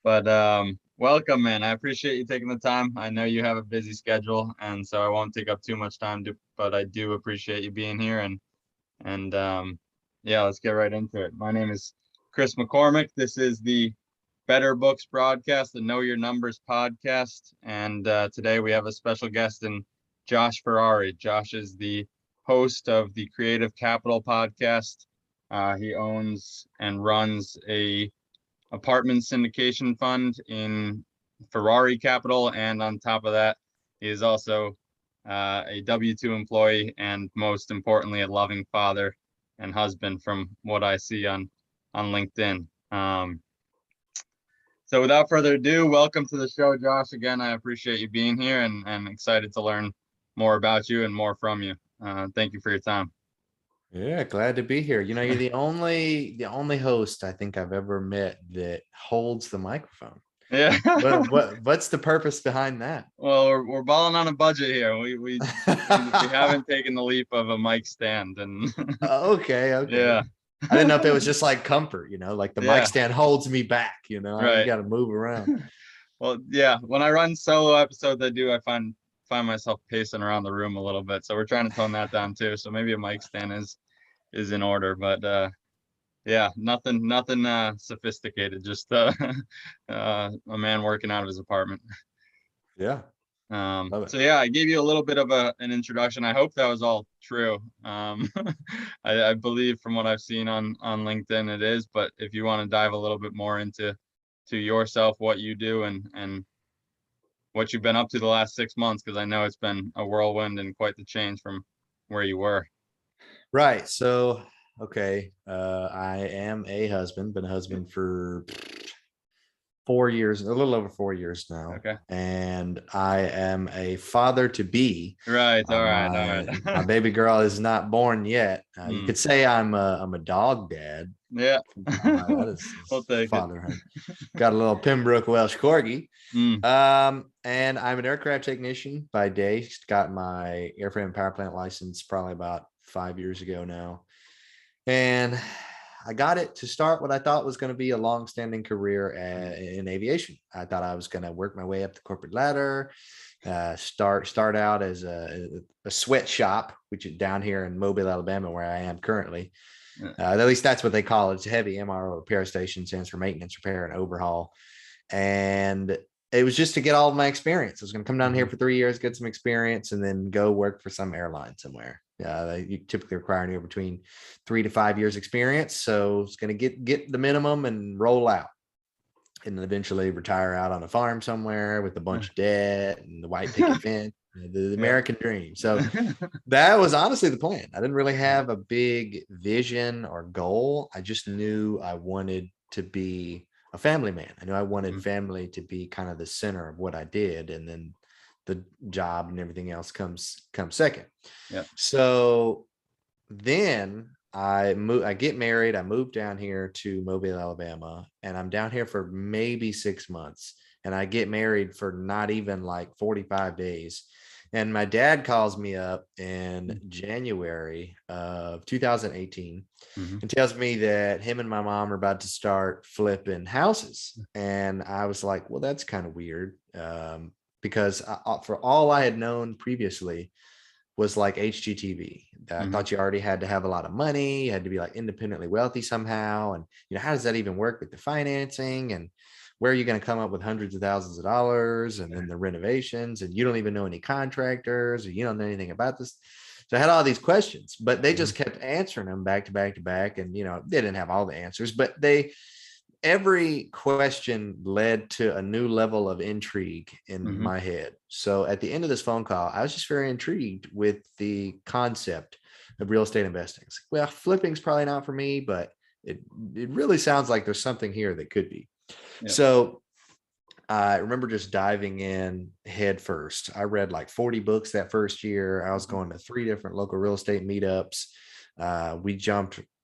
But welcome, man. I appreciate you taking the time. I know you have a busy schedule, and so I won't take up too much time. But I do appreciate you being here, and yeah, let's get right into it. My name is Chris McCormick. This is the Better Books broadcast, the Know Your Numbers podcast, and today we have a special guest in Josh Ferrari. Josh is the host of the Creative Capital podcast. He owns and runs a apartment syndication fund in Ferrari Capital, and on top of that, he is also a W-2 employee, and most importantly, a loving father and husband from what I see on LinkedIn. So without further ado, welcome to the show, Josh. Again, I appreciate you being here and excited to learn more about you and more from you. Thank you for your time. Yeah, glad to be here. You're the only host I think I've ever met that holds the microphone. Yeah. What's the purpose behind that? Well, we're balling on a budget here. We haven't taken the leap of a mic stand, and okay. Yeah. I didn't know if it was just like comfort, like the mic stand holds me back, Right. I got to move around. Well, yeah, when I run solo episodes, I find myself pacing around the room a little bit. So we're trying to tone that down too. So maybe a mic stand is in order, but yeah, nothing sophisticated, just a man working out of his apartment. Yeah. So yeah, I gave you a little bit of an introduction. I hope that was all true. I believe from what I've seen on LinkedIn it is, but if you want to dive a little bit more into yourself, what you do and what you've been up to the last 6 months, because I know it's been a whirlwind and quite the change from where you were. Right. So, okay. I am a husband, been a husband for 4 years, a little over 4 years now. Okay. And I am a father to be. Right. All right. My baby girl is not born yet. You could say I'm a dog dad. Yeah. That is We'll take fatherhood. Got a little Pembroke Welsh Corgi. And I'm an aircraft technician by day. Got my airframe power plant license probably about 5 years ago now. And I got it to start what I thought was going to be a long-standing career in aviation. I thought I was going to work my way up the corporate ladder, start out as a sweatshop, which is down here in Mobile, Alabama, where I am currently. At least that's what they call it. It's a heavy MRO repair station, stands for maintenance, repair, and overhaul. And it was just to get all of my experience. I was going to come down here for 3 years, get some experience, and then go work for some airline somewhere. You typically require anywhere between 3 to 5 years experience. So it's going to get the minimum and roll out, and then eventually retire out on a farm somewhere with a bunch of debt and the white picket fence, the American dream. So that was honestly the plan. I didn't really have a big vision or goal. I just knew I wanted to be a family man. I knew I wanted family to be kind of the center of what I did, and then the job and everything else comes second. Yeah. So then I get married. I moved down here to Mobile, Alabama, and I'm down here for maybe 6 months. And I get married for not even like 45 days. And my dad calls me up in January of 2018 and tells me that him and my mom are about to start flipping houses. And I was like, well, that's kind of weird. Because for all I had known previously was like HGTV. I thought you already had to have a lot of money. You had to be like independently wealthy somehow. And, how does that even work with the financing? And where are you going to come up with hundreds of thousands of dollars? And then the renovations, and you don't even know any contractors, or you don't know anything about this. So I had all these questions, but they just kept answering them back to back to back. And, they didn't have all the answers, but every question led to a new level of intrigue in my head. So at the end of this phone call, I was just very intrigued with the concept of real estate investing. It's like, well, flipping's probably not for me, but it really sounds like there's something here that could be. Yep. So I remember just diving in head first. I read like 40 books that first year. I was going to 3 different local real estate meetups. We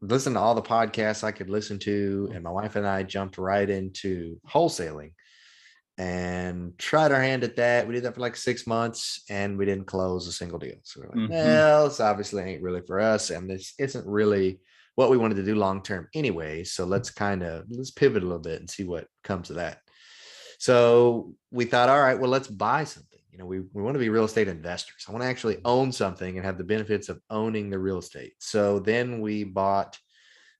listened to all the podcasts I could listen to, and my wife and I jumped right into wholesaling and tried our hand at that. We did that for like 6 months, and we didn't close a single deal. So we're like, well, this obviously ain't really for us, and this isn't really what we wanted to do long term anyway. So let's pivot a little bit and see what comes of that. So we thought, all right, well, let's buy something. We want to be real estate investors. I want to actually own something and have the benefits of owning the real estate. So then we found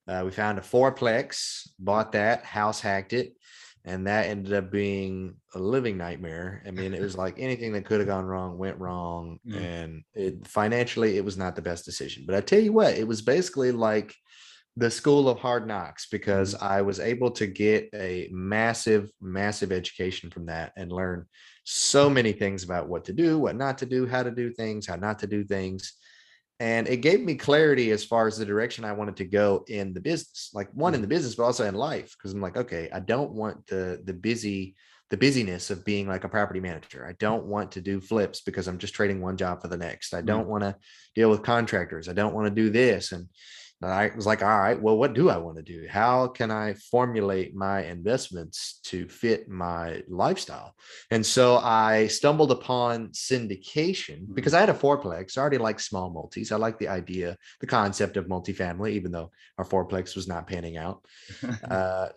a fourplex, bought that, house hacked it, and that ended up being a living nightmare. I mean, it was like anything that could have gone wrong went wrong, and financially, it was not the best decision. But I tell you what, it was basically like the school of hard knocks, because I was able to get a massive, massive education from that and learn so many things about what to do, what not to do, how to do things, how not to do things. And it gave me clarity as far as the direction I wanted to go in the business, like one in the business, but also in life. Cause I'm like, okay, I don't want the busyness of being like a property manager. I don't want to do flips because I'm just trading one job for the next. I don't want to deal with contractors. I don't want to do this. And I was like, all right, well, what do I want to do? How can I formulate my investments to fit my lifestyle? And so I stumbled upon syndication because I had a fourplex. I already like small multis. I like the idea, the concept of multifamily, even though our fourplex was not panning out.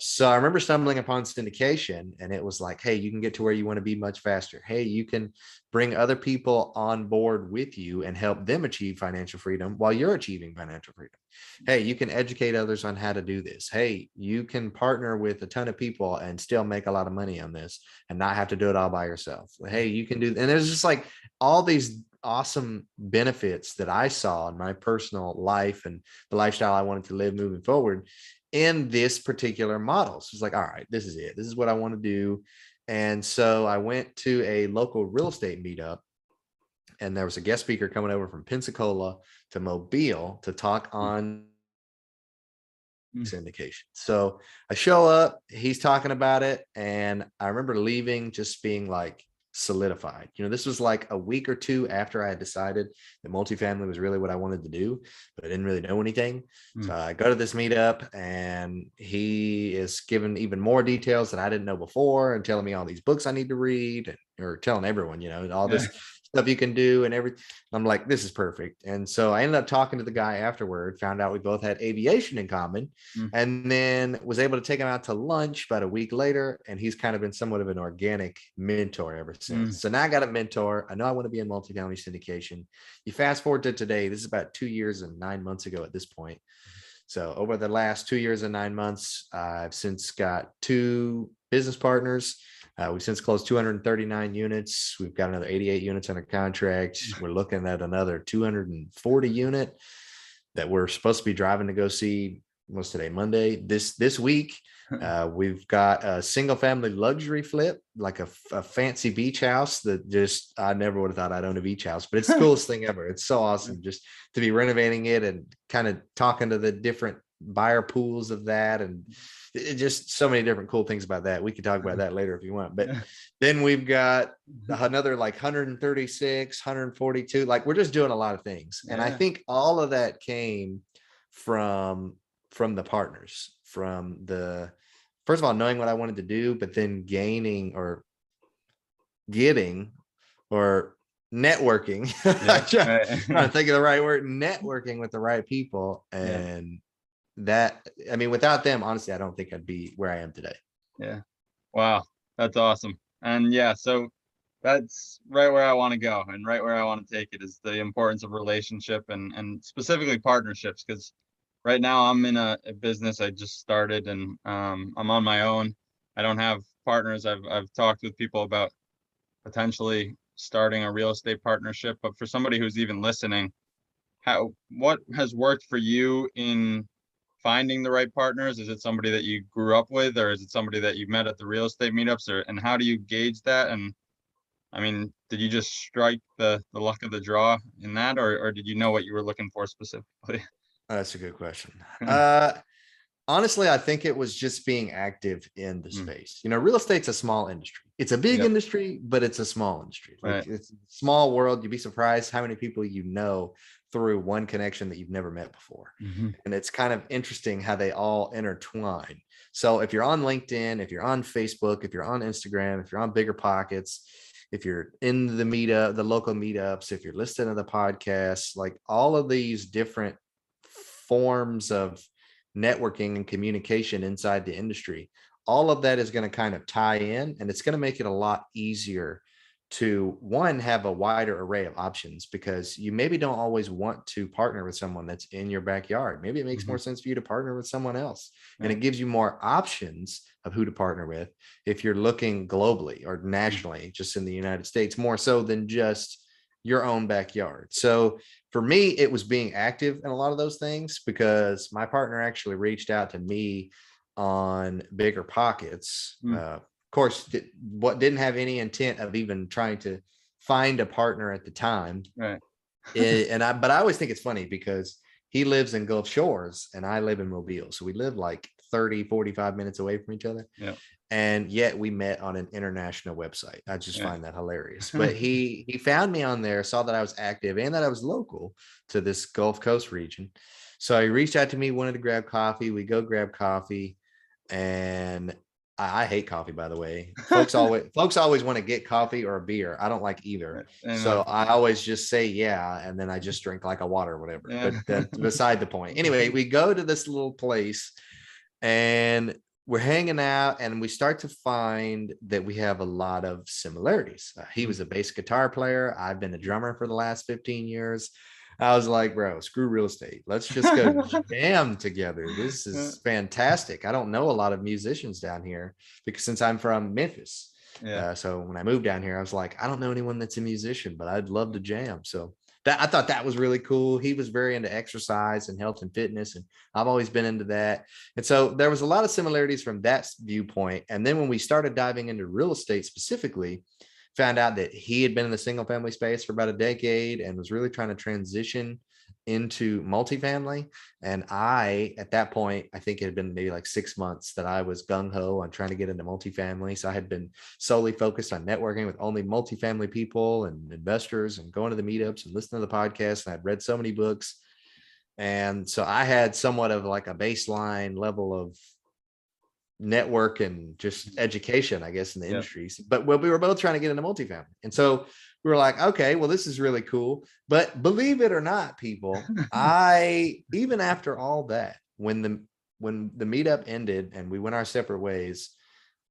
So I remember stumbling upon syndication, and it was like, hey, you can get to where you want to be much faster. Hey, you can bring other people on board with you and help them achieve financial freedom while you're achieving financial freedom. Hey, you can educate others on how to do this. Hey, you can partner with a ton of people and still make a lot of money on this and not have to do it all by yourself. Hey, you can do, and there's just like all these awesome benefits that I saw in my personal life and the lifestyle I wanted to live moving forward in this particular model. So it's like, all right, this is it. This is what I want to do. And so I went to a local real estate meetup, and there was a guest speaker coming over from Pensacola to Mobile to talk on syndication. So I show up, he's talking about it, and I remember leaving just being like solidified. This was like a week or two after I had decided that multifamily was really what I wanted to do, but I didn't really know anything. So I go to this meetup, and he is giving even more details that I didn't know before and telling me all these books I need to read, or telling everyone, all this stuff you can do and everything. I'm like, this is perfect. And so I ended up talking to the guy afterward, found out we both had aviation in common, and then was able to take him out to lunch about a week later. And he's kind of been somewhat of an organic mentor ever since. So now I got a mentor. I know I want to be in multifamily syndication. You fast forward to today, this is about 2 years and 9 months ago at this point. So over the last 2 years and 9 months, I've since got 2 business partners. We've since closed 239 units. We've got another 88 units under contract. We're looking at another 240 unit that we're supposed to be driving to go see. What's today? Monday. This week, we've got a single family luxury flip, like a fancy beach house that just, I never would have thought I'd own a beach house, but it's the coolest thing ever. It's so awesome just to be renovating it and kind of talking to the different buyer pools of that, and just so many different cool things about that. We could talk about that later if you want. But then we've got another like 136, 142. Like we're just doing a lot of things. And I think all of that came from the partners, from the, first of all, knowing what I wanted to do, but then getting or networking. Trying to think of the right word, networking with the right people. And that, I mean, without them, honestly, I don't think I'd be where I am today. Yeah. Wow. That's awesome. And so that's right where I want to go, and right where I want to take it is the importance of relationship and specifically partnerships. Because right now I'm in a business I just started, and I'm on my own. I don't have partners. I've talked with people about potentially starting a real estate partnership, but for somebody who's even listening, what has worked for you in finding the right partners? Is it somebody that you grew up with, or is it somebody that you met at the real estate meetups, and how do you gauge that? And I mean, did you just strike the luck of the draw in that, or did you know what you were looking for specifically? That's a good question. Honestly, I think it was just being active in the space. Real estate's a small industry. It's a big industry, but it's a small industry. Like it's a small world. You'd be surprised how many people through one connection that you've never met before. And it's kind of interesting how they all intertwine. So if you're on LinkedIn, if you're on Facebook, if you're on Instagram, if you're on Bigger Pockets, if you're in the local meetups, if you're listening to the podcast, like all of these different forms of networking and communication inside the industry. All of that is going to kind of tie in, and it's going to make it a lot easier to, one, have a wider array of options, because you maybe don't always want to partner with someone that's in your backyard. Maybe it makes more sense for you to partner with someone else, and it gives you more options of who to partner with if you're looking globally or nationally, just in the United States, more so than just your own backyard. So for me, it was being active in a lot of those things, because my partner actually reached out to me on Bigger Pockets. Of course, didn't have any intent of even trying to find a partner at the time. Right. But I always think it's funny, because he lives in Gulf Shores and I live in Mobile. So we live like 30-45 minutes away from each other. Yeah. And yet we met on an international website. I just find that hilarious. But he found me on there, saw that I was active and that I was local to this Gulf Coast region. So he reached out to me, wanted to grab coffee. We go grab coffee, and I hate coffee, by the way. Folks always want to get coffee or a beer. I don't like either. So I always just say yeah, and then I just drink like a water or whatever. Yeah. But that's beside the point. Anyway, we go to this little place and we're hanging out, and we start to find that we have a lot of similarities. He was a bass guitar player. I've been a drummer for the last 15 years. I was like, bro, screw real estate. Let's just go jam together. This is fantastic. I don't know a lot of musicians down here, because since I'm from Memphis. So when I moved down here, I was like, I don't know anyone that's a musician, but I'd love to jam. So I thought that was really cool. He was very into exercise and health and fitness, and I've always been into that. And so there was a lot of similarities from that viewpoint. And then when we started diving into real estate specifically, found out that he had been in the single family space for about a decade and was really trying to transition into multifamily. And at that point, I think it had been maybe like 6 months that I was gung-ho on trying to get into multifamily. So I had been solely focused on networking with only multifamily people and investors, and going to the meetups and listening to the podcast. And I'd read so many books. And so I had somewhat of like a baseline level of network and just education, I guess, in the industries. But we were both trying to get into multifamily. And so we were like, okay, well, this is really cool. But believe it or not, people, even after all that, when the meetup ended and we went our separate ways,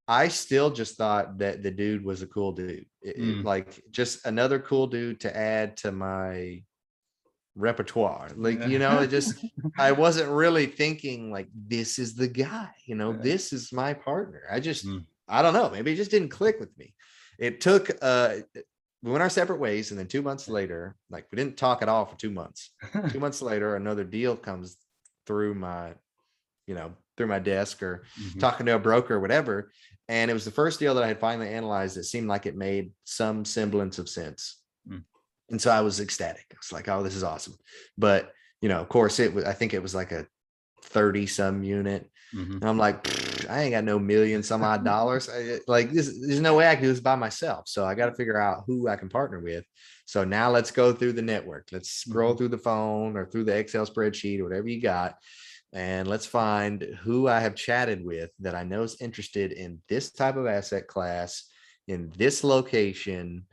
I still just thought that the dude was a cool dude. Like just another cool dude to add to my repertoire. Like, it just, I wasn't really thinking like, this is the guy, this is my partner. I don't know, maybe it just didn't click with me. It took, we went our separate ways. And then 2 months later, like we didn't talk at all for 2 months. 2 months later, another deal comes through my, through my desk, or talking to a broker or whatever. And it was the first deal that I had finally analyzed that seemed like it made some semblance of sense. And so I was ecstatic. I was like, oh, this is awesome. But, of course I think it was like a 30 some unit. And I'm like, I ain't got no million some odd dollars. There's no way I can do this by myself. So I got to figure out who I can partner with. So now let's go through the network. Let's scroll through the phone or through the Excel spreadsheet or whatever you got. And let's find who I have chatted with that I know is interested in this type of asset class in this location.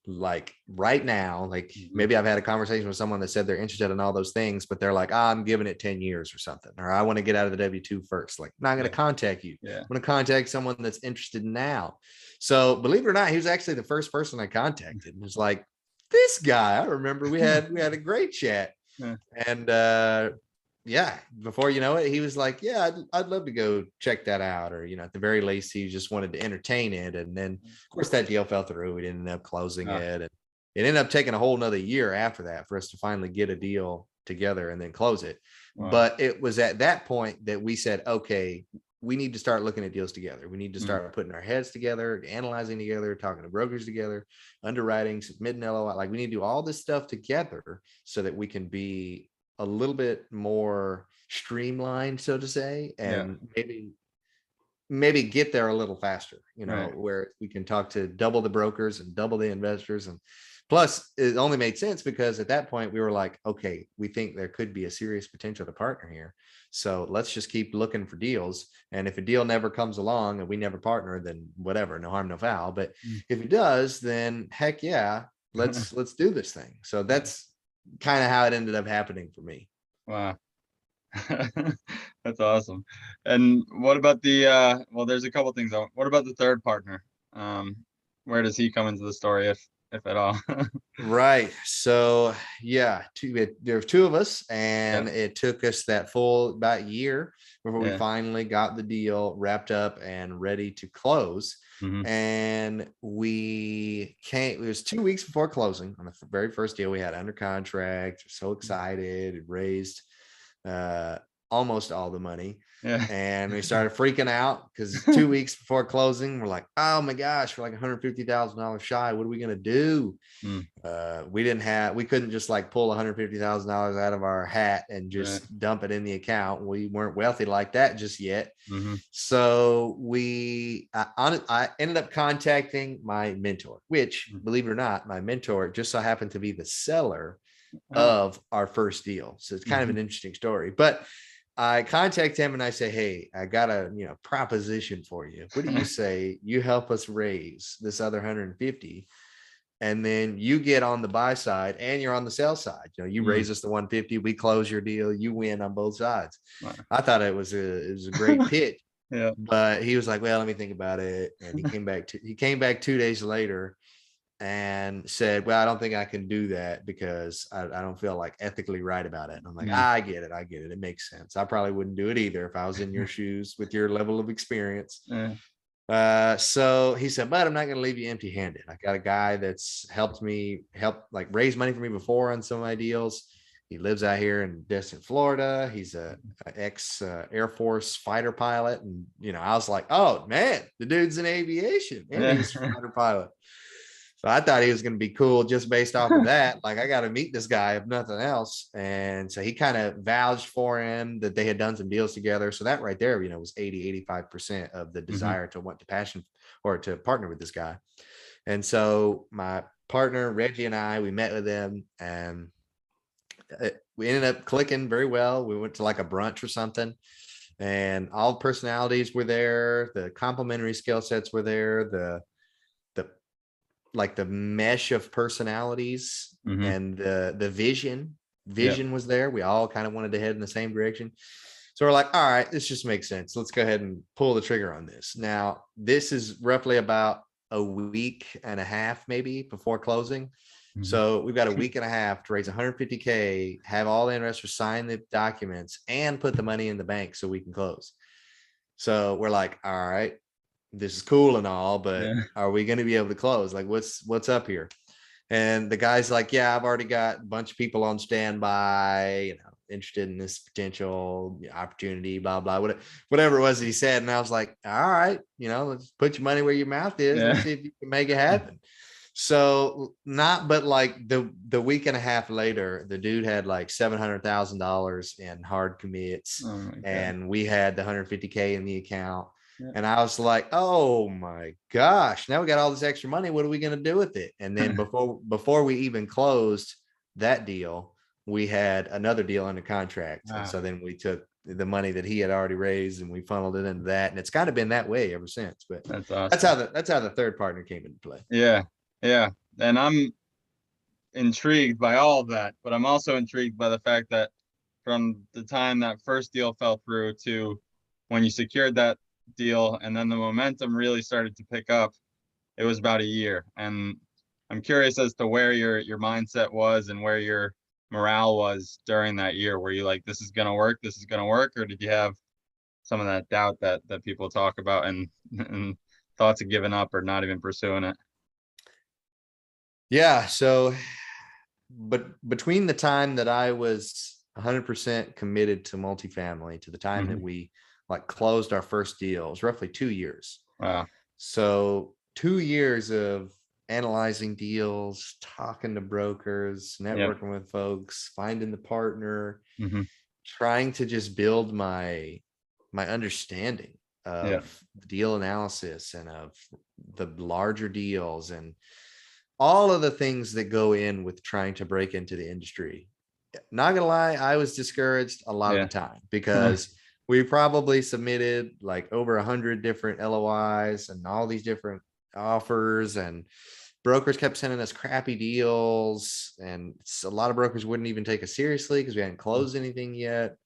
Like right now, like maybe I've had a conversation with someone that said they're interested in all those things, but they're like, I'm giving it 10 years or something, or I want to get out of the W-2 first. Like, I'm not going to contact you. I'm going to contact someone that's interested now. So believe it or not, he was actually the first person I contacted. It was like, this guy, I remember we had a great chat. And before you know it, he was like, yeah, I'd love to go check that out. Or, at the very least, he just wanted to entertain it. And then of course that deal fell through. We ended up closing it. And it ended up taking a whole nother year after that for us to finally get a deal together and then close it. But it was at that point that we said, okay, we need to start looking at deals together. We need to start putting our heads together, analyzing together, talking to brokers together, underwriting, submitting LOI. Like we need to do all this stuff together so that we can be a little bit more streamlined, so to say, and maybe get there a little faster, where we can talk to double the brokers and double the investors. And plus it only made sense because at that point we were like, okay, we think there could be a serious potential to partner here. So let's just keep looking for deals. And if a deal never comes along and we never partner, then whatever, no harm, no foul. But if it does, then heck yeah, let's do this thing. So that's kind of how it ended up happening for me. Wow. That's awesome. And what about the well, there's a couple things. What about the third partner? Um, where does he come into the story, if at all? Right. So yeah, there were two of us, Yeah. and it took us that full about year before we Yeah. finally got the deal wrapped up and ready to close. Hmm. And it was 2 weeks before closing on the very first deal we had under contract. So excited, it raised uh almost all the money. Yeah. And we started freaking out because 2 weeks before closing, we're like, oh my gosh, we're like $150,000 shy. What are we gonna do? Mm, We couldn't just like pull $150,000 out of our hat and right. just dump it in the account. We weren't wealthy like that just yet. Hmm. So I ended up contacting my mentor, which, believe it or not, my mentor just so happened to be the seller Oh. of our first deal. So it's kind of Hmm. an interesting story. But I contact him and I say, hey, I got a proposition for you. What do you say you help us raise this other 150? And then you get on the buy side and you're on the sell side. You Mm, raise us the 150, we close your deal, you win on both sides. wow. I thought it was a great pitch, Yeah. but he was like, well, let me think about it. And he came back 2 days later and said, well, I don't think I can do that because I don't feel like ethically right about it. And I'm like, Mm, I get it. I get it. It makes sense. I probably wouldn't do it either if I was in your shoes with your level of experience. yeah. So he said, but I'm not going to leave you empty handed. I got a guy that's helped like raise money for me before on some of my deals. He lives out here in Destin, Florida. He's a ex Air Force fighter pilot. And, I was like, oh man, the dude's in aviation and Yeah. he's a fighter pilot. So I thought he was going to be cool just based off of that. Like, I got to meet this guy if nothing else. And so he kind of vouched for him that they had done some deals together. So that right there, was 85% of the Hmm. desire to want to passion or to partner with this guy. And so my partner, Reggie, and I, we met with him and we ended up clicking very well. We went to like a brunch or something and all personalities were there. The complementary skill sets were there. The like the mesh of personalities Hmm. and the vision Yeah. was there. We all kind of wanted to head in the same direction. So we're like, all right, this just makes sense. Let's go ahead and pull the trigger on this. Now, this is roughly about a week and a half, maybe before closing. Hmm. So we've got a week and a half to raise 150K, have all the investors sign the documents and put the money in the bank so we can close. So we're like, all right, this is cool and all, but Yeah. are we going to be able to close? Like, what's up here? And the guy's like, yeah, I've already got a bunch of people on standby, interested in this potential opportunity, blah, blah, whatever it was that he said. And I was like, all right, let's put your money where your mouth is. Let's Yeah. see if you can make it happen. So not, but like the week and a half later, the dude had like $700,000 in hard commits, Oh my God. and we had the 150K in the account. Yeah. And I was like, oh my gosh, now we got all this extra money. What are we going to do with it? And then before we even closed that deal, we had another deal under contract. And Wow. so then we took the money that he had already raised and we funneled it into that. And it's kind of been that way ever since. But That's that's awesome. how the third partner came into play. Yeah. Yeah. And I'm intrigued by all of that, but I'm also intrigued by the fact that from the time that first deal fell through to when you secured that deal and then the momentum really started to pick up, it was about a year. And I'm curious as to where your mindset was and where your morale was during that year. Were you like, this is gonna work, this is gonna work, or did you have some of that doubt that people talk about and thoughts of giving up or not even pursuing it? Yeah. So, but between the time that I was 100% committed to multifamily to the time that Hmm. we like closed our first deal, it was roughly 2 years. Wow. So 2 years of analyzing deals, talking to brokers, Yep. networking with folks, finding the partner, Hmm. trying to just build my understanding Yeah. of deal analysis and of the larger deals and all of the things that go in with trying to break into the industry. Not gonna lie, I was discouraged a lot of the Yeah. time because we probably submitted like over 100 different LOIs and all these different offers, and brokers kept sending us crappy deals, and a lot of brokers wouldn't even take us seriously because we hadn't closed anything yet.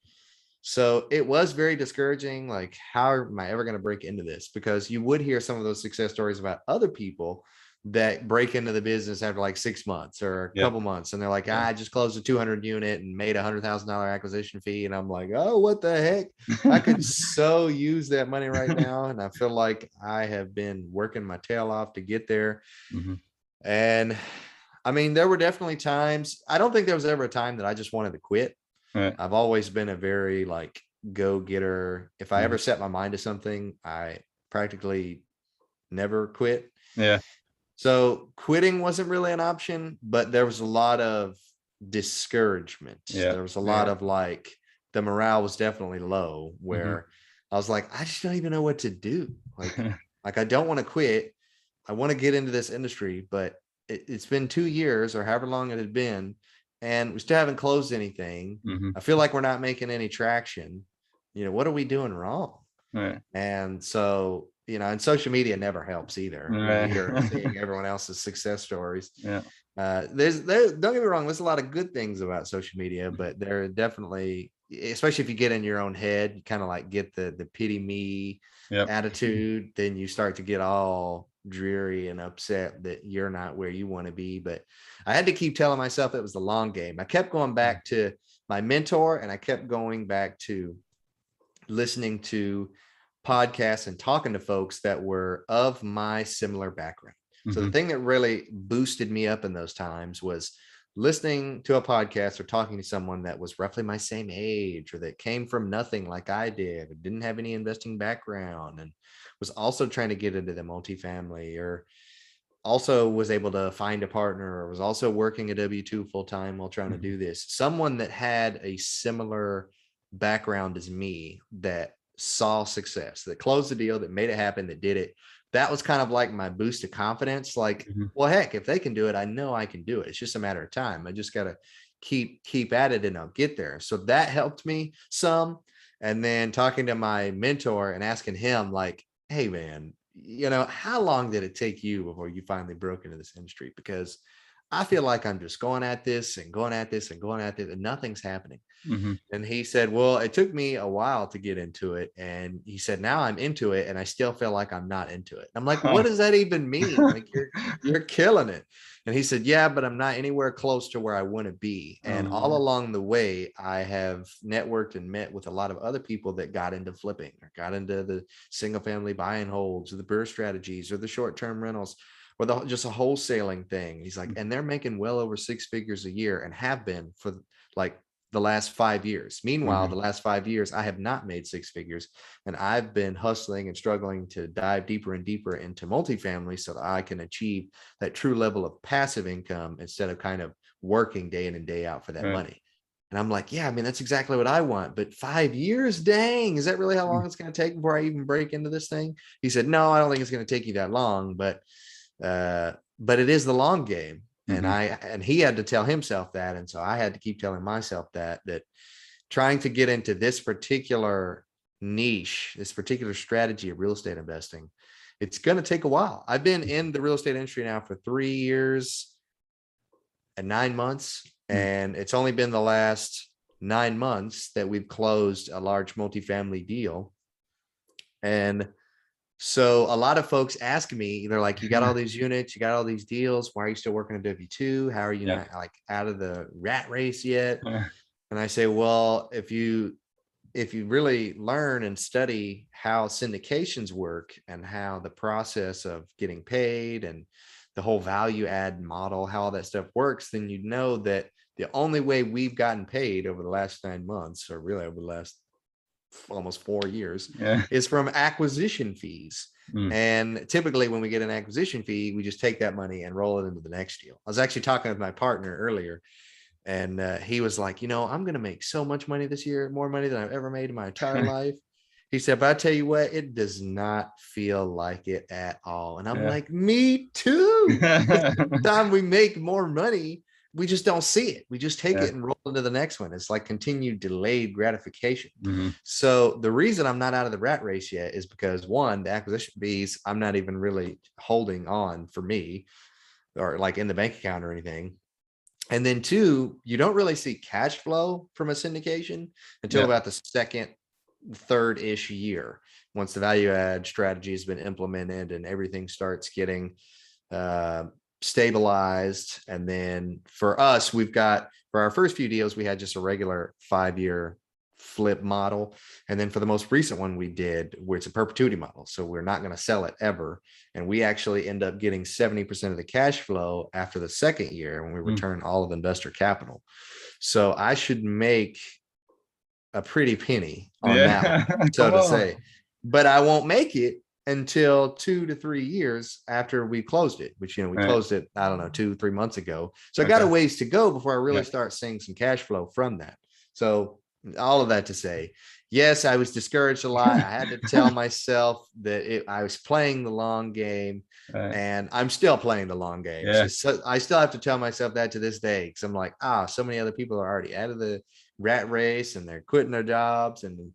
So it was very discouraging. Like, how am I ever going to break into this? Because you would hear some of those success stories about other people that break into the business after like 6 months or a Yeah. couple months. And they're like, Yeah. I just closed a 200 unit and made $100,000 acquisition fee. And I'm like, oh, what the heck? I could so use that money right now. And I feel like I have been working my tail off to get there. Mhm. And I mean, there were definitely times. I don't think there was ever a time that I just wanted to quit. Right. I've always been a very like go-getter. If I Mhm. ever set my mind to something, I practically never quit. Yeah. So quitting wasn't really an option, but there was a lot of discouragement. Yeah. There was a lot Yeah. of like, the morale was definitely low, Mhm. where I was like, I just don't even know what to do. Like I don't want to quit. I want to get into this industry, but it's been 2 years or however long it had been, and we still haven't closed anything. Mhm. I feel like we're not making any traction. What are we doing wrong? Right. And so, and social media never helps either. Right. You're seeing everyone else's success stories. Yeah. Don't get me wrong, there's a lot of good things about social media, but there are definitely, especially if you get in your own head, you kind of like get the pity me Yep. attitude, then you start to get all dreary and upset that you're not where you want to be. But I had to keep telling myself it was the long game. I kept going back to my mentor, and I kept going back to listening to podcasts and talking to folks that were of my similar background. So the Mhm. thing that really boosted me up in those times was listening to a podcast or talking to someone that was roughly my same age, or that came from nothing like I did, or didn't have any investing background, and was also trying to get into the multifamily, or also was able to find a partner, or was also working a W-2 full time while trying to Mhm. do this. Someone that had a similar background as me, that saw success, that closed the deal, that made it happen, that did it. That was kind of like my boost of confidence. Like, Mhm. well, heck, if they can do it, I know I can do it. It's just a matter of time. I just got to keep at it, and I'll get there. So that helped me some. And then talking to my mentor and asking him, like, hey man, how long did it take you before you finally broke into this industry? Because I feel like I'm just going at this and going at this and going at this, and nothing's happening. Mhm. And he said, well, it took me a while to get into it. And he said, now I'm into it and I still feel like I'm not into it. I'm like, what does that even mean? Like, you're killing it. And he said, yeah, but I'm not anywhere close to where I want to be. And all Um, along the way, I have networked and met with a lot of other people that got into flipping, or got into the single family buy and holds, or the burst strategies, or the short-term rentals, or just a wholesaling thing. He's like, and they're making well over 6 figures a year, and have been for like the last 5 years. Meanwhile, mhm. the last 5 years, I have not made 6 figures, and I've been hustling and struggling to dive deeper and deeper into multifamily so that I can achieve that true level of passive income, instead of kind of working day in and day out for that Right. money. And I'm like, yeah, I mean, that's exactly what I want. But 5 years, dang, is that really how long it's going to take before I even break into this thing? He said, no, I don't think it's going to take you that long, but it is the long game. And Mhm. he had to tell himself that. And so I had to keep telling myself that trying to get into this particular niche, this particular strategy of real estate investing, it's going to take a while. I've been in the real estate industry now for 3 years and 9 months. Mm. And it's only been the last 9 months that we've closed a large multifamily deal. And so a lot of folks ask me, they're like, you got all these units, you got all these deals. Why are you still working a W-2? How are you Yeah. not like out of the rat race yet? And I say, well, if you really learn and study how syndications work, and how the process of getting paid and the whole value add model, how all that stuff works, then you know that the only way we've gotten paid over the last 9 months, or really over the last almost 4 years, Yeah. is from acquisition fees. Mm. And typically when we get an acquisition fee, we just take that money and roll it into the next deal. I was actually talking with my partner earlier, and he was like, I'm going to make so much money this year, more money than I've ever made in my entire life. He said, but I tell you what, it does not feel like it at all. And I'm Yeah. like, me too. Because every time we make more money, we just don't see it. We just take Yeah. it and roll into the next one. It's like continued delayed gratification. Mhm. So the reason I'm not out of the rat race yet is because, one, the acquisition fees, I'm not even really holding on for me, or like in the bank account or anything. And then two, you don't really see cash flow from a syndication until Yeah. about the second, third-ish year, once the value add strategy has been implemented and everything starts getting stabilized. And then for us, we've got, for our first few deals, we had just a regular 5-year flip model. And then for the most recent one we did, where it's a perpetuity model. So we're not going to sell it ever. And we actually end up getting 70% of the cash flow after the second year when we return all of investor capital. So I should make a pretty penny on that Yeah. one, so Come to on. say. But I won't make it until 2 to 3 years after we closed it, which, we Right. closed it, I don't know, 2 3 months ago. So I got a Okay. ways to go before I really Yeah. start seeing some cash flow from that. So all of that to say, yes, I was discouraged a lot. I had to tell myself that I was playing the long game, Right. and I'm still playing the long game. Yeah. So I still have to tell myself that to this day, because I'm like, so many other people are already out of the rat race and they're quitting their jobs, and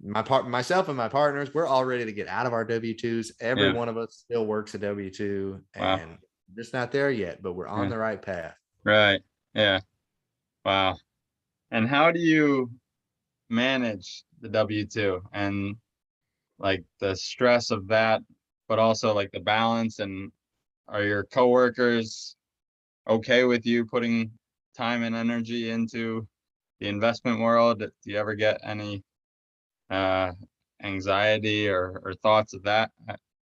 myself and my partners, we're all ready to get out of our W-2s. Every Yeah. one of us still works a W-2, Wow. and just not there yet, but we're on Yeah. the right path. Right. Yeah. Wow. And how do you manage the W-2 and like the stress of that, but also like the balance? And are your coworkers okay with you putting time and energy into the investment world? Do you ever get any uh anxiety or thoughts of that?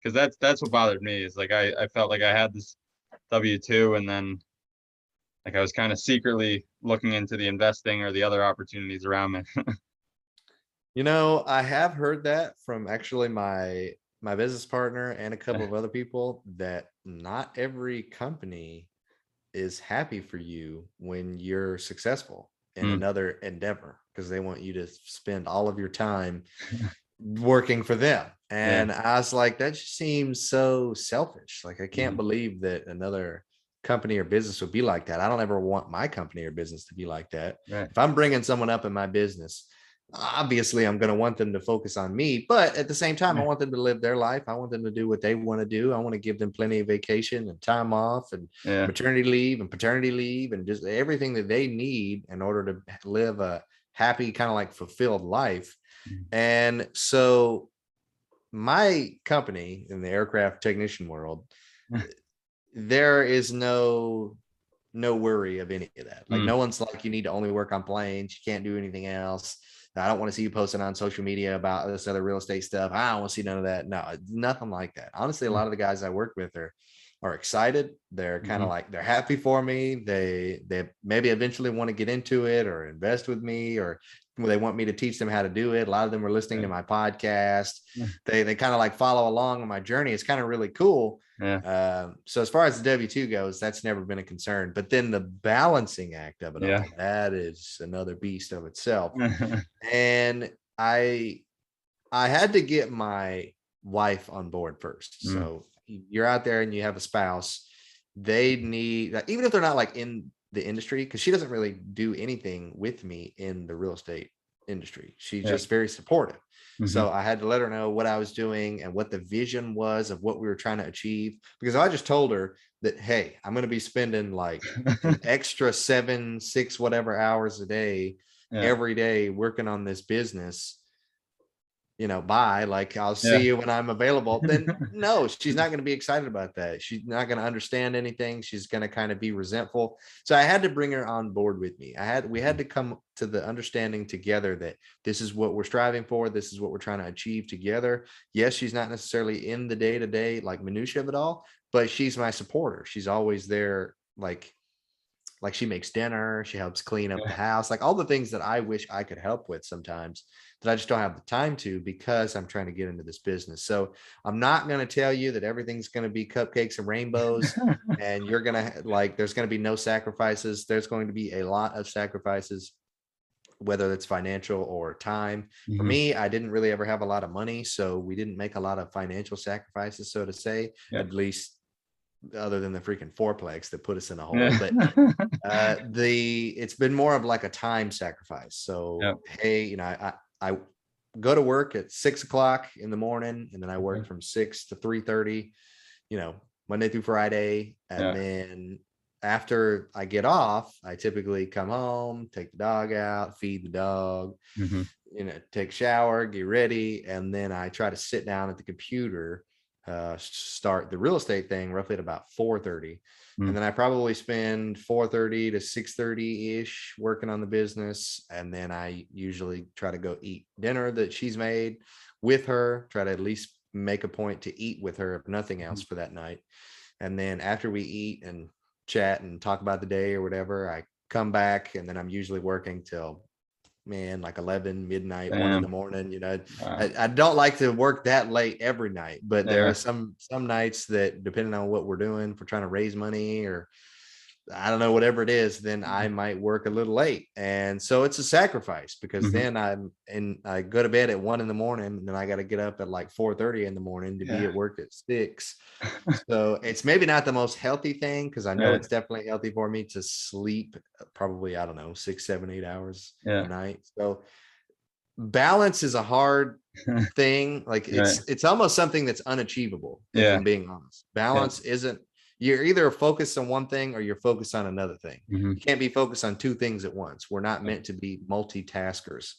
Because that's what bothered me, is like I felt like I had this W-2, and then like I was kind of secretly looking into the investing or the other opportunities around me. I have heard that from actually my business partner and a couple of other people, that not every company is happy for you when you're successful in Mm, another endeavor, because they want you to spend all of your time working for them. yeah. And I was like, that just seems so selfish. Like, I can't Mhm. believe that another company or business would be like that. I don't ever want my company or business to be like that. Right. If I'm bringing someone up in my business, obviously I'm going to want them to focus on me, but at the same time, I Yeah. want them to live their life. I want them to do what they want to do. I want to give them plenty of vacation and time off and Yeah. maternity leave and paternity leave and just everything that they need in order to live a happy, kind of like fulfilled life. Mhm. And so my company in the aircraft technician world, there is no worry of any of that. Like, Mm, no one's like, you need to only work on planes, you can't do anything else. I don't want to see you posting on social media about this other real estate stuff. I don't want to see none of that. No, nothing like that. Honestly, a mm, lot of the guys I work with are excited. They're kind of mhm. like, they're happy for me. They maybe eventually want to get into it or invest with me, or they want me to teach them how to do it. A lot of them are listening to Yeah. my podcast. Yeah. They kind of like follow along on my journey. It's kind of really cool. Yeah. So as far as the W-2 goes, that's never been a concern. But then the balancing act of it Yeah. all, that is another beast of itself. And I had to get my wife on board first. Mm, So you're out there and you have a spouse, they need, like, even if they're not like in the industry, because she doesn't really do anything with me in the real estate industry. She's yeah. just very supportive. Mhm. So I had to let her know what I was doing and what the vision was of what we were trying to achieve. Because I just told her that, hey, I'm going to be spending like an extra 7 6 whatever hours a day Yeah. every day working on this business. Bye. Like, I'll Yeah. see you when I'm available. Then no, she's not going to be excited about that. She's not going to understand anything. She's going to kind of be resentful. So I had to bring her on board with me. We had to come to the understanding together that this is what we're striving for. This is what we're trying to achieve together. Yes, she's not necessarily in the day-to-day like minutia of it all, but she's my supporter. She's always there. Like she makes dinner, she helps clean up the Yeah. house, like all the things that I wish I could help with sometimes, that I just don't have the time to, because I'm trying to get into this business. So I'm not going to tell you that everything's going to be cupcakes and rainbows and you're going to like, there's going to be no sacrifices. There's going to be a lot of sacrifices, whether it's financial or time. For Mhm. me, I didn't really ever have a lot of money, so we didn't make a lot of financial sacrifices, so to say, Yeah. at least other than the freaking fourplex that put us in a hole. Yeah. But it's been more of like a time sacrifice. So Yeah. hey, I go to work at 6 o'clock in the morning, and then I work Okay. from 6 to 3:30, Monday through Friday, and Yeah. then after I get off, I typically come home, take the dog out, feed the dog, Mm-hmm. take a shower, get ready, and then I try to sit down at the computer, start the real estate thing roughly at about 4:30. And then I probably spend 4:30 to 6:30 ish working on the business. And then I usually try to go eat dinner that she's made with her, try to at least make a point to eat with her, if nothing else, for that night. And then after we eat and chat and talk about the day or whatever, I come back, and then I'm usually working till, man, like 11 midnight, 1 in the morning. Wow. I don't like to work that late every night, but there Yeah. are some nights that, depending on what we're doing, if we're trying to raise money or I don't know, whatever it is, then I might work a little late. And so it's a sacrifice, because Mm-hmm. then I go to bed at 1 in the morning, and then I got to get up at like 4:30 in the morning to be Yeah. at work at 6. So it's maybe not the most healthy thing, because I know Right. it's definitely healthy for me to sleep probably, I don't know, 6, 7, 8 hours a Yeah. night. So balance is a hard thing. Like Right. it's almost something that's unachievable, if Yeah. I'm being honest. Yeah. Balance isn't, you're either focused on one thing or you're focused on another thing. Mm-hmm. You can't be focused on two things at once. We're not meant to be multitaskers.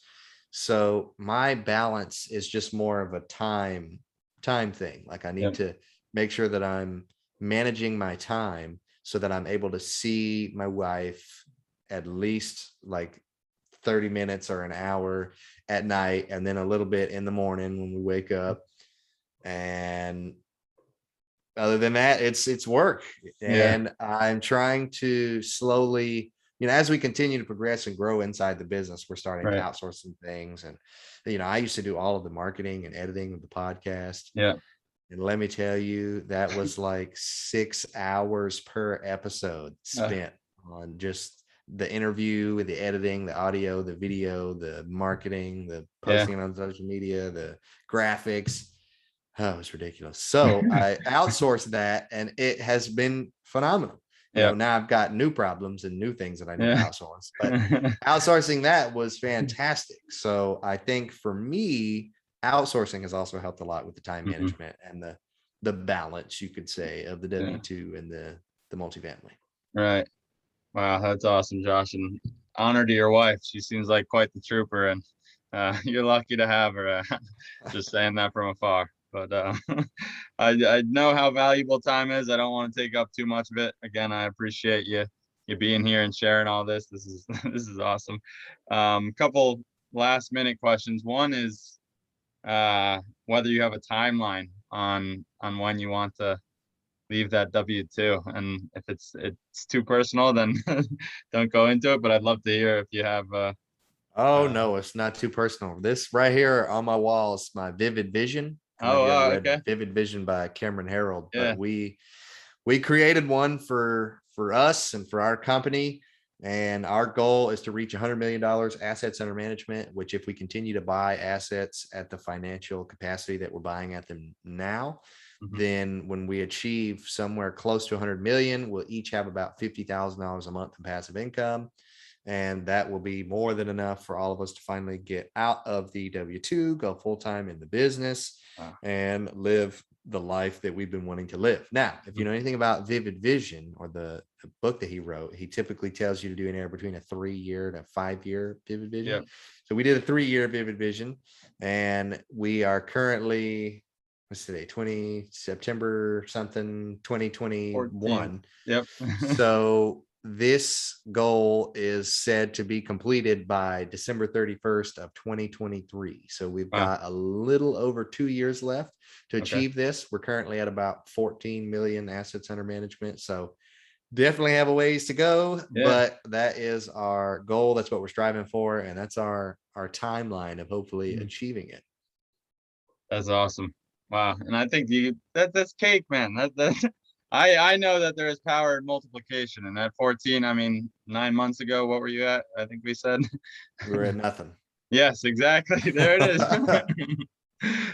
So my balance is just more of a time thing. Like I Yeah. need to make sure that I'm managing my time so that I'm able to see my wife at least like 30 minutes or an hour at night, and then a little bit in the morning when we wake up. And other than that, it's work. Yeah. And I'm trying to slowly, as we continue to progress and grow inside the business, we're starting to Right. outsource some things. And I used to do all of the marketing and editing of the podcast. Yeah. And let me tell you, that was like 6 hours per episode spent on just the interview, the editing, the audio, the video, the marketing, the Yeah. posting it on social media, the graphics. Oh, it was ridiculous. So I outsourced that, and it has been phenomenal. Yeah. Now I've got new problems and new things that I need to Yeah. outsource, but outsourcing that was fantastic. So I think for me, outsourcing has also helped a lot with the time Mm-hmm. management and the balance, you could say, of the Yeah. W-2 and the multifamily. Right. Wow, that's awesome, Josh. And honor to your wife. She seems like quite the trooper, and you're lucky to have her. Just saying that from afar. But I know how valuable time is. I don't want to take up too much of it. Again, I appreciate you being here and sharing all this. This is this is awesome. Couple last minute questions. One is whether you have a timeline on when you want to leave that W-2, and if it's too personal, then don't go into it. But I'd love to hear if you have. Oh no, it's not too personal. This right here on my wall is my vivid vision. I don't know if you ever read Okay. Vivid Vision by Cameron Herold, Yeah. but we created one for us and for our company. And our goal is to reach $100 million assets under management, which, if we continue to buy assets at the financial capacity that we're buying at them now, Mm-hmm. then when we achieve somewhere close to 100 million, we'll each have about $50,000 a month in passive income. And that will be more than enough for all of us to finally get out of the W-2, go full-time in the business, and live the life that we've been wanting to live. Now, if you know anything about Vivid Vision, or the book that he wrote, he typically tells you to do anywhere between a 3-year to 5-year Vivid Vision. Yep. So we did a 3-year Vivid Vision, and we are currently, what's today, September something, 2021. 14. Yep. So this goal is said to be completed by December 31st of 2023. So we've Wow. got a little over 2 years left to Okay. achieve this. We're currently at about 14 million assets under management. So definitely have a ways to go, but that is our goal. That's what we're striving for. And that's our timeline of hopefully achieving it. That's awesome. Wow. And I think that's cake, man. That I know that there is power in multiplication, and at 14, I mean, 9 months ago, what were you at? I think we said We were at nothing. Yes, exactly. There it is.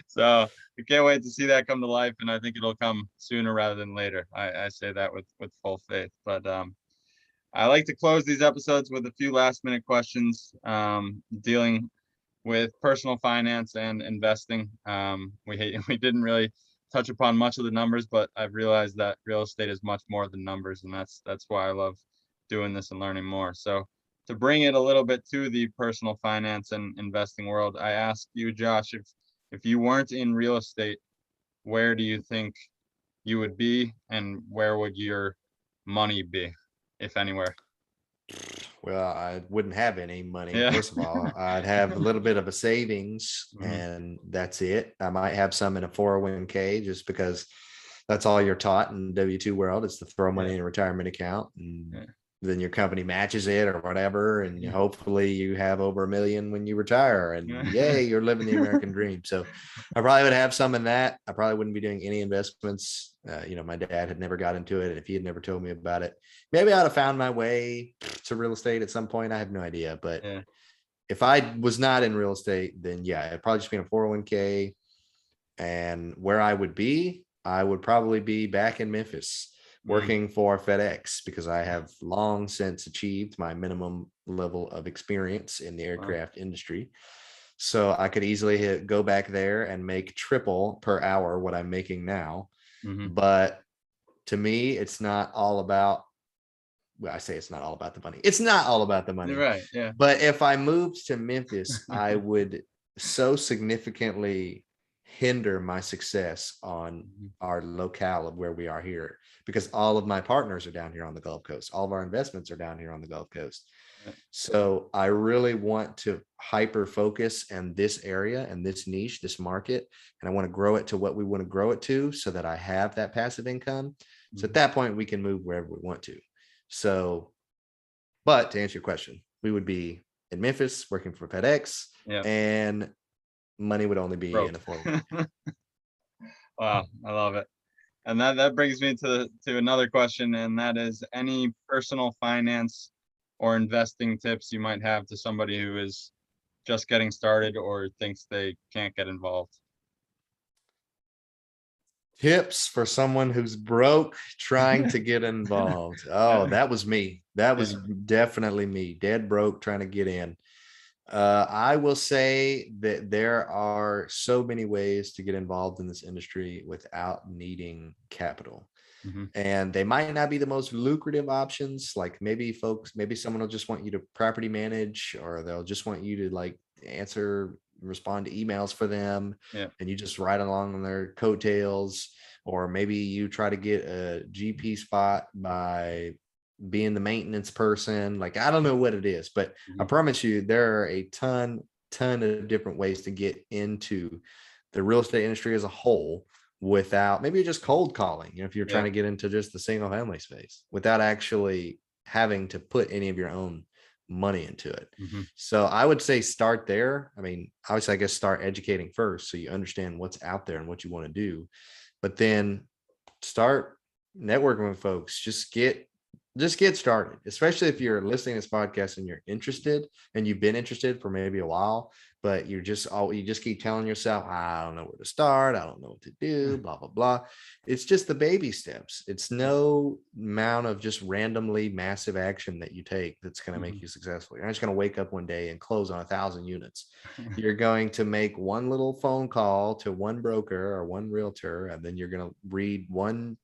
So we can't wait to see that come to life, and I think it'll come sooner rather than later. I say that with full faith. But I like to close these episodes with a few last minute questions dealing with personal finance and investing. We didn't really touch upon much of the numbers, but I've realized that real estate is much more than numbers, and that's why I love doing this and learning more. So to bring it a little bit to the personal finance and investing world, I ask you, Josh, if you weren't in real estate, where do you think you would be, and where would your money be, if anywhere? Well, I wouldn't have any money. Yeah. First of all, I'd have a little bit of a savings Mhm. and that's it. I might have some in a 401k just because that's all you're taught in W2 world is to throw money Yeah. in a retirement account and Yeah. then your company matches it or whatever. And Mhm. hopefully you have over 1 million when you retire and Yeah. yay, you're living the American dream. So I probably would have some in that. I probably wouldn't be doing any investments. My dad had never got into it. And if he had never told me about it, maybe I'd have found my way to real estate at some point. I have no idea. But Yeah. if I was not in real estate, then yeah, it'd probably just be in a 401k. And where I would be, I would probably be back in Memphis Mm. working for FedEx because I have long since achieved my minimum level of experience in the Wow. aircraft industry. So I could easily go back there and make triple per hour what I'm making now. Mhm. But to me, it's not all about, well, I say it's not all about the money. It's not all about the You're money. right. Yeah. But if I moved to Memphis, I would so significantly hinder my success on Mhm. our locale of where we are here because all of my partners are down here on the Gulf Coast. All of our investments are down here on the Gulf Coast. Yeah. So I really want to hyper focus in this area and this niche, this market, and I want to grow it to what we want to grow it to so that I have that passive income. So at Mhm. that point, we can move wherever we want to. So, but to answer your question, we would be in Memphis working for FedEx Yeah. and money would only be in Broke. a 401k. Wow, I love it. And that brings me to another question, and that is any personal finance or investing tips you might have to somebody who is just getting started or thinks they can't get involved. Tips for someone who's broke trying to get involved. Oh, Yeah. that was me. That was Yeah. definitely me. Dead broke trying to get in. I will say that there are so many ways to get involved in this industry without needing capital. Mhm. And they might not be the most lucrative options. Like maybe someone will just want you to property manage, or they'll just want you to like respond to emails for them, Yeah. and you just ride along on their coattails. Or maybe you try to get a GP spot by being the maintenance person. Like, I don't know what it is, but I Mhm. promise you there are a ton of different ways to get into the real estate industry as a whole without, maybe you're just cold calling, if you're trying Yeah. to get into just the single family space without actually having to put any of your own money into it. Mhm. So I would say start there. I mean, obviously, I guess start educating first so you understand what's out there and what you want to do, but then start networking with folks. Just get started, especially if you're listening to this podcast and you're interested and you've been interested for maybe a while, but you just keep telling yourself, I don't know where to start, I don't know what to do, blah blah blah. It's just the baby steps. It's no amount of just randomly massive action that you take that's going to make Mhm. you successful. You're not just going to wake up one day and close on 1,000 units. You're going to make one little phone call to one broker or one realtor, and then you're going to read one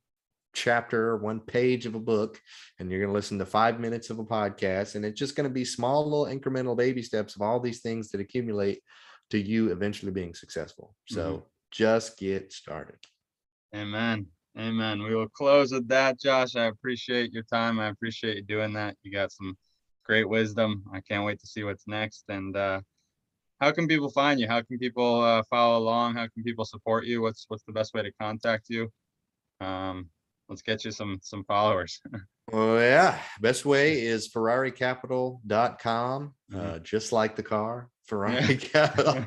chapter, one page of a book, and you're going to listen to 5 minutes of a podcast. And it's just going to be small, little incremental baby steps of all these things that accumulate to you eventually being successful. Mhm. So just get started. Amen. Amen. We will close with that, Josh. I appreciate your time. I appreciate you doing that. You got some great wisdom. I can't wait to see what's next. And how can people find you? How can people follow along? How can people support you? What's the best way to contact you? Um, let's get you some followers. Well, yeah, best way is ferraricapital.com, Mhm. just like the car, Yeah. Ferrari Capital.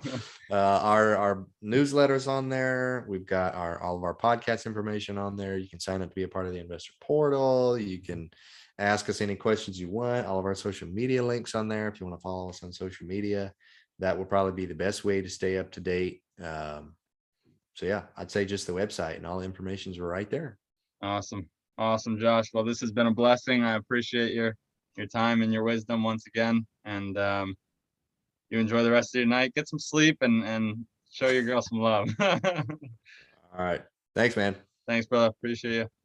Our newsletters on there. We've got all of our podcast information on there. You can sign up to be a part of the investor portal. You can ask us any questions you want. All of our social media links on there. If you want to follow us on social media, that will probably be the best way to stay up to date. So yeah, I'd say just the website and all the information's right there. Awesome. Awesome, Josh. Well, this has been a blessing. I appreciate your time and your wisdom once again. And you enjoy the rest of your night. Get some sleep and show your girl some love. All right. Thanks, man. Thanks, brother. Appreciate you.